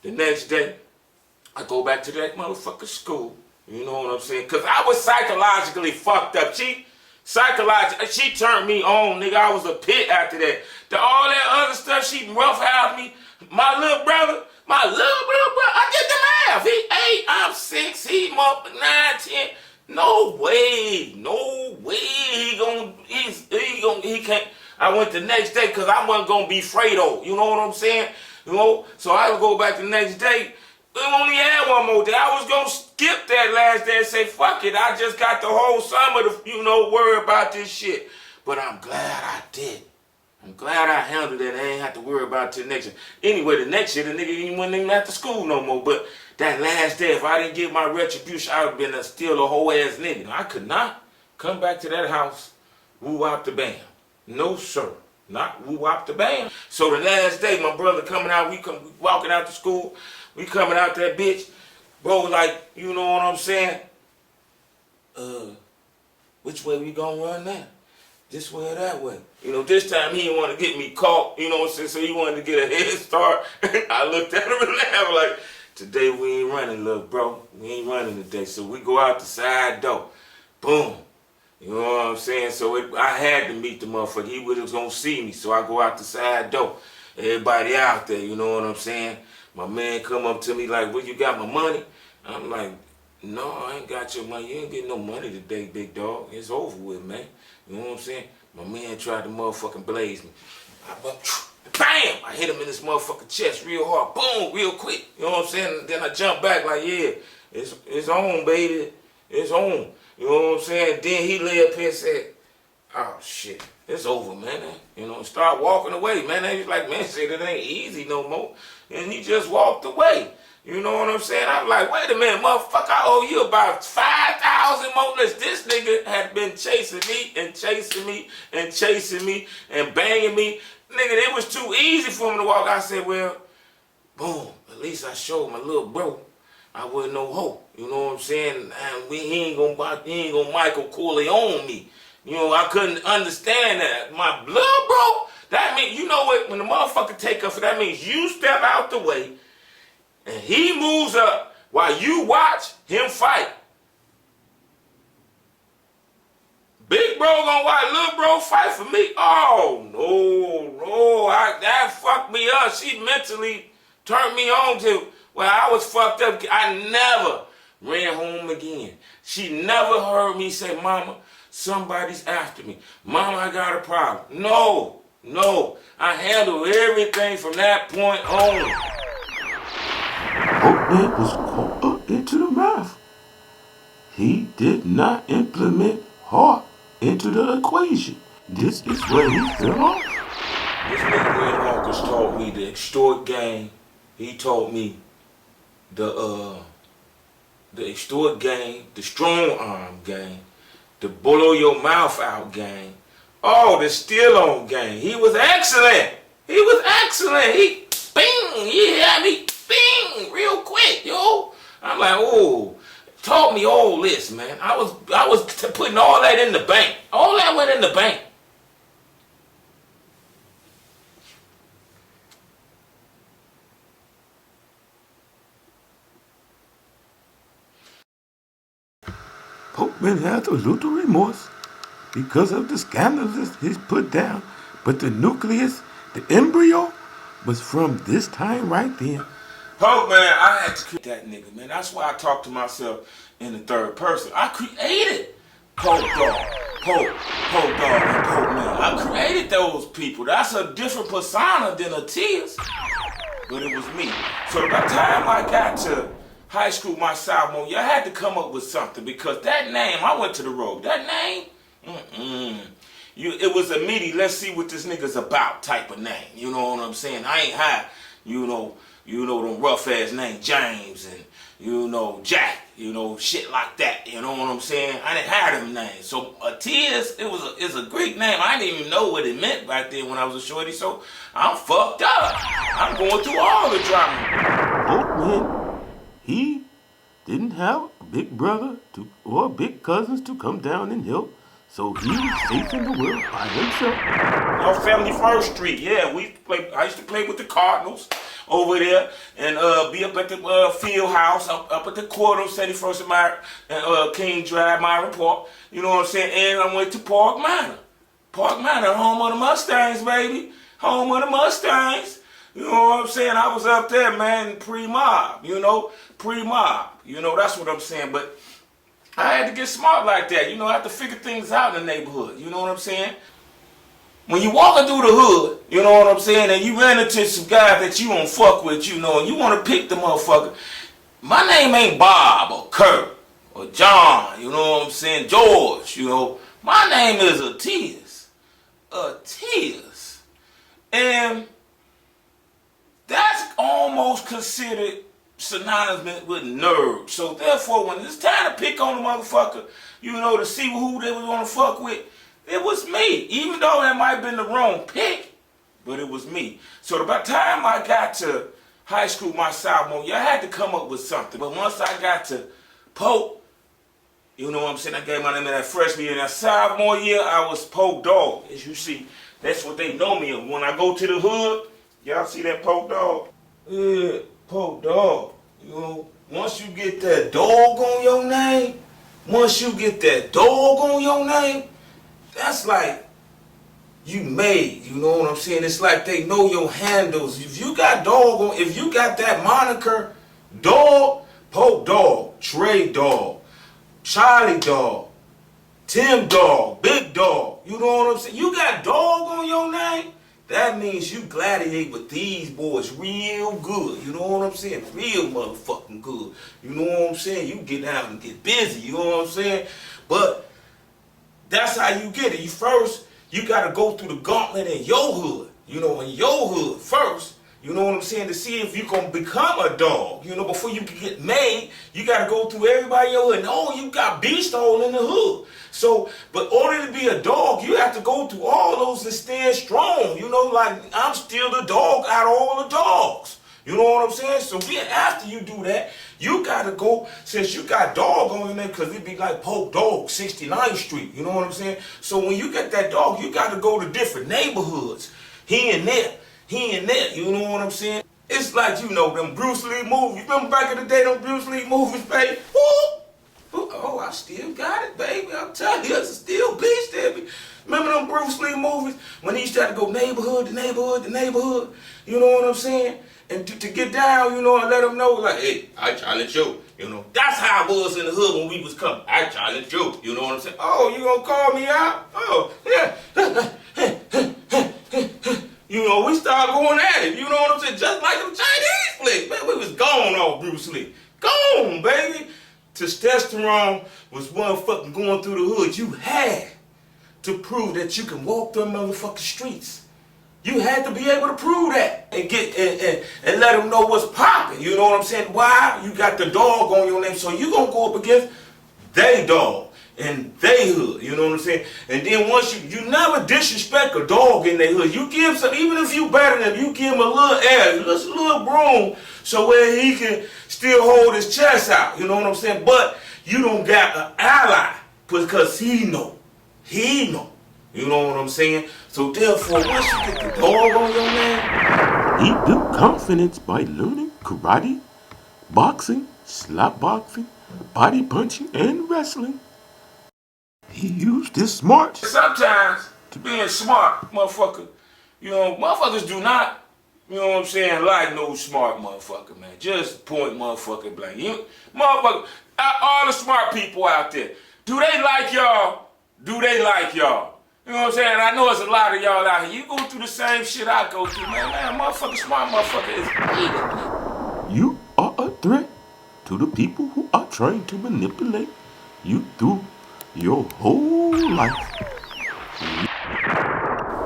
The next day, I go back to that motherfucker school. You know what I'm saying? Because I was psychologically fucked up. She turned me on, nigga. I was a pit after that. All that other stuff, she roughhoused me. My little brother, I did the math. He 8, I'm 6, he up 9, 10. No way. He can't. I went the next day because I wasn't going to be Fredo. You know what I'm saying? You know? So I would go back the next day. We only had one more day. I was going to skip that last day and say, fuck it. I just got the whole summer to, worry about this shit. But I'm glad I did. I'm glad I handled it. I ain't have to worry about it till next year. Anyway, the next year, the nigga wasn't even at the school no more. But that last day, if I didn't get my retribution, I would have been still a whole ass nigga. I could not come back to that house, woo-wop the bam. No, sir. Not woo-wop the bam. So the last day, my brother coming out, we walking out to school. We coming out that bitch. Bro, like, you know what I'm saying? Which way we gonna run now? this way or that way. You know, this time he didn't want to get me caught, you know what I'm saying? So he wanted to get a head start. I looked at him and laughed like, today we ain't running, little bro. We ain't running today. So we go out the side door. Boom. You know what I'm saying? So I had to meet the motherfucker. He was going to see me. So I go out the side door. Everybody out there, you know what I'm saying? My man come up to me like, well, you got my money? I'm like, no, I ain't got your money. You ain't getting no money today, big dog. It's over with, man. You know what I'm saying? My man tried to motherfucking blaze me. Bam! I hit him in his motherfucking chest real hard. Boom! Real quick. You know what I'm saying? Then I jump back like, yeah, it's on, baby. It's on. You know what I'm saying? Then he lay up here and said, oh, shit. It's over, man. You know, start walking away, man. He's like, man, shit, it ain't easy no more. And he just walked away. You know what I'm saying? I'm like, wait a minute, motherfucker, I owe you about 5,000 more. This nigga had been chasing me and chasing me and chasing me and banging me. Nigga, it was too easy for him to walk. I said, well, boom, at least I showed my little bro I wasn't no hoe. You know what I'm saying? And he ain't gonna Michael Corleone me. You know, I couldn't understand that. My blood, bro, that means, you know what, when the motherfucker take up, that means you step out the way and he moves up while you watch him fight. Big bro gonna watch little bro fight for me? Oh, no, that fucked me up. She mentally turned me on to, well, I was fucked up. I never ran home again. She never heard me say, mama, somebody's after me. Mama, I got a problem. No. I handled everything from that point on. Pokeman was caught up into the math. He did not implement heart into the equation. This is where he fell off. This nigga William Hawkins taught me the extort game. He taught me the extort game, the strong arm game, the blow your mouth out game. Oh, the still on game. He was excellent. He bing, he had me bing real quick, yo. I'm like, oh, taught me all this, man. I was putting all that in the bank. All that went in the bank. Pokeman had a little remorse because of the scandals he's put down, but the nucleus, the embryo, was from this time right then. Poke, man, I had to create that nigga, man. That's why I talk to myself in the third person. I created Poke Dog, and Poke Man. I created those people. That's a different persona than a Tears, but it was me. So by the time I got to high school, my sophomore year, I had to come up with something because that name, I went to the road. That name, it was immediate, let's see what this nigga's about type of name. You know what I'm saying? I ain't had, you know them rough ass names, James and, Jack, shit like that. You know what I'm saying? I didn't have them names. So Tears, it's a Greek name. I didn't even know what it meant back then when I was a shorty. So I'm fucked up. I'm going through all the drama. Pokeman, he didn't have a big brother or big cousins to come down and help. So he was safe in the world by himself. Family First Street, yeah. I used to play with the Cardinals over there and be up at the field house, up at the quarter of 71st and King Drive, Myron Park. You know what I'm saying? And I went to Park Manor. Park Manor, home of the Mustangs, baby. Home of the Mustangs. You know what I'm saying? I was up there, man, pre-mob, pre-mob. That's what I'm saying. But I had to get smart like that. I had to figure things out in the neighborhood. You know what I'm saying? When you walking through the hood, you know what I'm saying, and you ran into some guys that you don't fuck with, and you want to pick the motherfucker. My name ain't Bob or Kurt or John, you know what I'm saying, George, My name is Atias. Atias. And that's almost considered synonymous with nerd. So therefore, when it's time to pick on the motherfucker, to see who they was gonna fuck with, it was me. Even though that might have been the wrong pick, but it was me. So by the time I got to high school, my sophomore year, I had to come up with something. But once I got to Poke, You know what I'm saying? I gave my name in that freshman year. That sophomore year, I was Poke Dog. As you see, that's what they know me of. When I go to the hood, y'all see that Poke Dog? Yeah, Poke Dog. You know, once you get that dog on your name, that's like you made. You know what I'm saying? It's like they know your handles. If you got that moniker, Dog, Poke Dog, Trey Dog, Charlie Dog, Tim Dog, Big Dog, you know what I'm saying? You got Dog on your name, that means you gladiate with these boys real good. You know what I'm saying? Real motherfucking good. You know what I'm saying? You get down and get busy, you know what I'm saying? But that's how you get it. You gotta go through the gauntlet in your hood. You know, in your hood first. You know what I'm saying? To see if you can become a dog. You know, before you can get made, you got to go through everybody in your hood. No, you got beast hole in the hood. So, but in order to be a dog, you have to go through all those and stand strong. You know, like, I'm still the dog out of all the dogs. You know what I'm saying? So then after you do that, you got to go, since you got dog on your name, because it'd be like Poke Dog, 69th Street. You know what I'm saying? So when you get that dog, you got to go to different neighborhoods. Here and there, you know what I'm saying? It's like, you know, them Bruce Lee movies. Remember back in the day, them Bruce Lee movies, baby? Woo! Oh, I still got it, baby. I'm telling you, it's still beast there. Remember them Bruce Lee movies? When he used to have to go neighborhood to neighborhood to neighborhood? You know what I'm saying? And to get down, you know, and let them know, like, hey, I challenge you. You know, that's how it was in the hood when we was coming. I challenge you. You know what I'm saying? Oh, you gonna call me out? Oh, yeah. You know, we started going at it. You know what I'm saying? Just like them Chinese flicks. Man, we was gone off Bruce Lee. Gone, baby. Testosterone was motherfucking going through the hood. You had to prove that you can walk them motherfucking streets. You had to be able to prove that and get and let them know what's popping. You know what I'm saying? Why? You got the dog on your name, so you gonna go up against they dog and they hood. You know what I'm saying? And then once you never disrespect a dog in their hood. You give some, even if you better than him, you give him a little air, just a little broom, so where he can still hold his chest out. You know what I'm saying? But you don't got an ally because he know. You know what I'm saying? So therefore, once you get the dog on your name, He built confidence by learning karate, boxing, slap boxing, body punching, and wrestling. He used his smarts. sometimes to being smart, motherfucker, you know, motherfuckers do not, you know what I'm saying, like no smart motherfucker, man. Just point motherfucker blank. You, motherfucker, all the smart people out there, do they like y'all? Do they like y'all? You know what I'm saying? I know it's a lot of y'all out here. You go through the same shit I go through, man. Man, motherfucker, smart motherfucker is evil. You are a threat to the people who are trying to manipulate you through your whole life.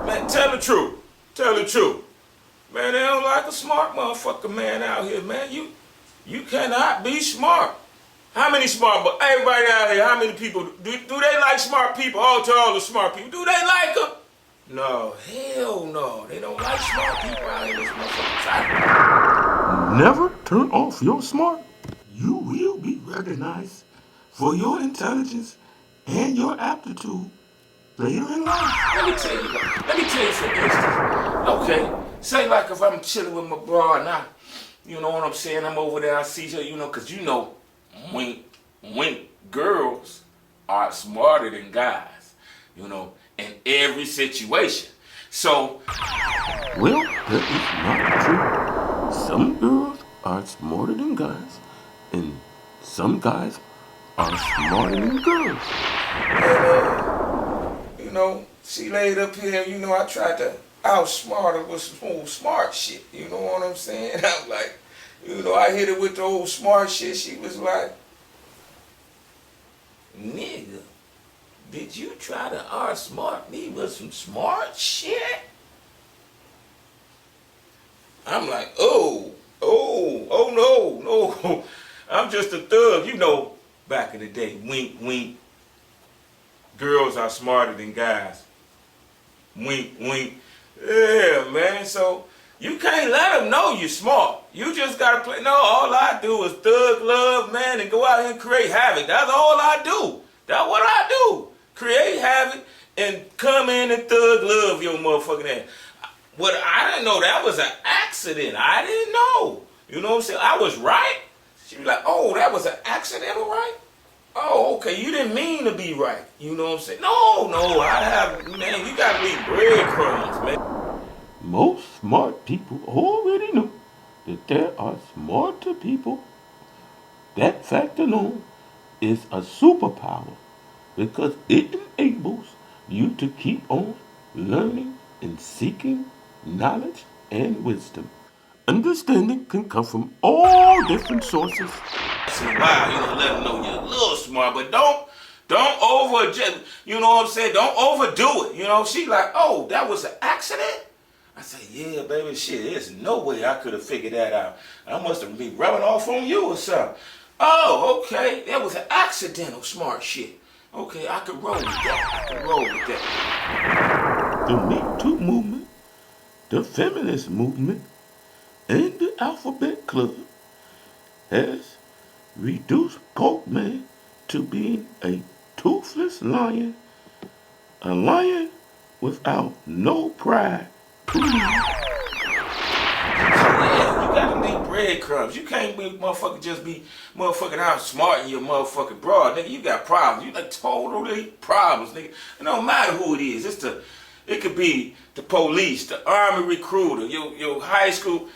Man, tell the truth. Tell the truth. Man, they don't like a smart motherfucker, man, out here, man. You cannot be smart. How many smart, but everybody out here, how many people, do they like smart people? All to all the smart people, do they like them? No, hell no. They don't like smart people out here, this motherfucker. Never turn off your smart. You will be recognized for your intelligence and your aptitude later in life. Let me tell you for instance. Okay, say like if I'm chilling with my bro and you know what I'm saying, I'm over there, I see her, you know, cause you know, when girls are smarter than guys, you know, in every situation. So, Well, that is not true. Some girls are smarter than guys, and some guys are smarter than girls. you know, she laid up here, you know, I tried to outsmart her with some old smart shit, you know what I'm saying? I'm like, you know, I hit her with the old smart shit. She was like, nigga, did you try to outsmart me with some smart shit? I'm like, oh no. I'm just a thug. You know, back in the day, wink, wink. Girls are smarter than guys. Wink, wink. Yeah, man. So You can't let them know you're smart. You just gotta play. No, all I do is thug love, man, and go out here and create havoc. That's all I do. That's what I do. Create havoc and come in and thug love your motherfucking ass. What I didn't know that was an accident. I didn't know. You know what I'm saying? I was right. She was like, oh, that was an accidental right? Oh, okay, you didn't mean to be right. You know what I'm saying? No, I have, man, you gotta leave breadcrumbs, man. Most smart people already know that there are smarter people. That fact alone is a superpower because it enables you to keep on learning and seeking knowledge and wisdom. Understanding can come from all different sources. Wow, let them know you're a little smart, but don't you know what I'm saying? Don't overdo it. She like, oh, that was an accident? I say, yeah, baby, shit, there's no way I could have figured that out. I must have been rubbing off on you or something. Oh, okay, that was an accidental smart shit. Okay, I could roll with that. The Me Too movement, the feminist movement, and the Alphabet Club has reduced Pokeman to being a toothless lion, a lion without no pride. Yeah, you gotta leave breadcrumbs. You can't be just be motherfucking outsmarting your motherfucking broad, nigga. You got problems. You got totally problems, nigga. It don't matter who it is. It could be the police, the army recruiter, your high school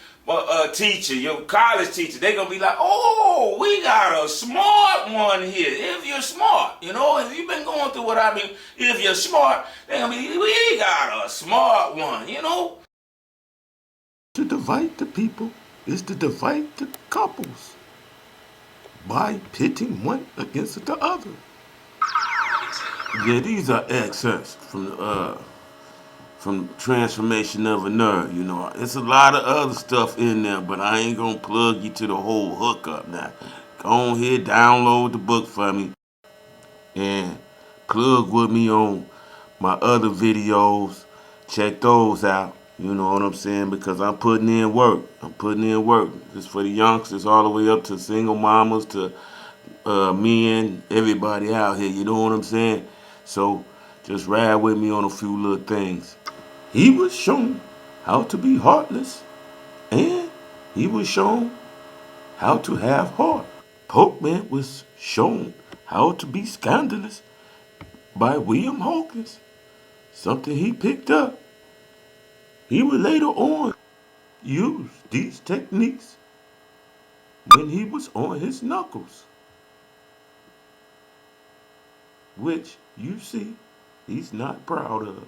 teacher, your college teacher. They gonna be like, oh, we got a smart one here. If you're smart, if you've been going through what I mean, if you're smart, they gonna be, we got a smart one, To divide the people is to divide the couples by pitting one against the other. Yeah, these are excerpts from Transformation of a Nerd. It's a lot of other stuff in there, but I ain't gonna plug you to the whole hookup now. Go on here, download the book for me, and plug with me on my other videos. Check those out. You know what I'm saying? Because I'm putting in work. It's for the youngsters all the way up to single mamas to men, everybody out here. You know what I'm saying? So just ride with me on a few little things. He was shown how to be heartless, and he was shown how to have heart. Pokeman was shown how to be scandalous by William Hawkins, something he picked up. He would later on use these techniques when he was on his knuckles, which you see he's not proud of.